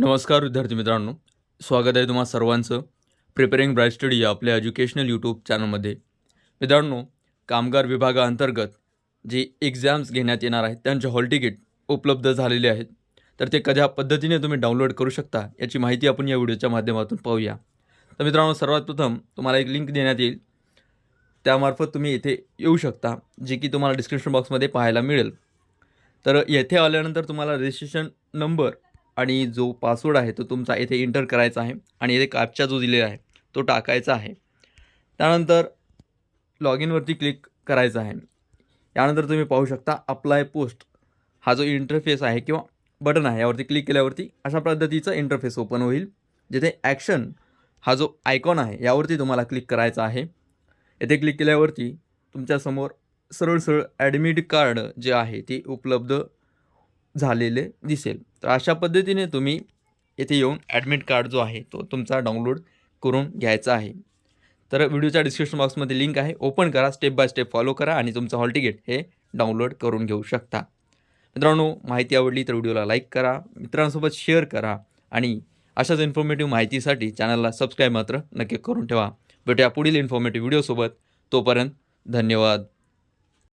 नमस्कार विद्यार्थी मित्रांनो, स्वागत आहे तुम्हा सर्वांचं प्रिपेरिंग ब्राईट स्टडी या आपल्या एज्युकेशनल यूट्यूब चॅनलमध्ये. मित्रांनो, कामगार विभागाअंतर्गत जे एक्झाम्स घेण्यात येणार आहेत त्यांचे हॉल तिकीट उपलब्ध झालेले आहेत. तर ते कशा पद्धतीने तुम्ही डाउनलोड करू शकता याची माहिती आपण या व्हिडिओच्या माध्यमातून पाहूया. तर मित्रांनो, सर्वात प्रथम तुम्हाला एक लिंक देण्यात येईल, त्यामार्फत तुम्ही इथे येऊ शकता, जे की तुम्हाला डिस्क्रिप्शन बॉक्समध्ये पाहायला मिळेल. तर येथे आल्यानंतर तुम्हाला रजिस्ट्रेशन नंबर आणि जो पासवर्ड आहे तो तुमचा येथे एंटर करायचा आहे आणि येथे कॅप्चा जो दिलेला आहे तो टाकायचा आहे. त्यानंतर लॉग इनवरती क्लिक करायचं आहे. यानंतर तुम्ही पाहू शकता अप्लाय पोस्ट हा जो इंटरफेस आहे किंवा बटन आहे यावरती क्लिक केल्यावरती अशा पद्धतीचा इंटरफेस ओपन होईल. जिथे ॲक्शन हा जो आयकॉन आहे यावरती तुम्हाला क्लिक करायचा आहे. येथे क्लिक केल्यावरती तुमच्यासमोर सरळ सरळ ॲडमिट कार्ड जे आहे ते उपलब्ध झालेले दिसेल. तर अशा पद्धतीने तुम्ही येथे येऊन ॲडमिट कार्ड जो आहे तो तुमचा डाउनलोड करून घ्यायचा आहे. तर व्हिडिओच्या डिस्क्रिप्शन बॉक्समध्ये लिंक आहे, ओपन करा, स्टेप बाय स्टेप फॉलो करा आणि तुमचं हॉल तिकीट हे डाउनलोड करून घेऊ शकता. मित्रांनो, माहिती आवडली तर व्हिडिओला लाईक करा, मित्रांसोबत शेअर करा आणि अशाच इन्फॉर्मेटिव्ह माहितीसाठी चॅनलला सबस्क्राईब मात्र नक्की करून ठेवा. भेटूया पुढील इन्फॉर्मेटिव्ह व्हिडिओसोबत. तोपर्यंत धन्यवाद.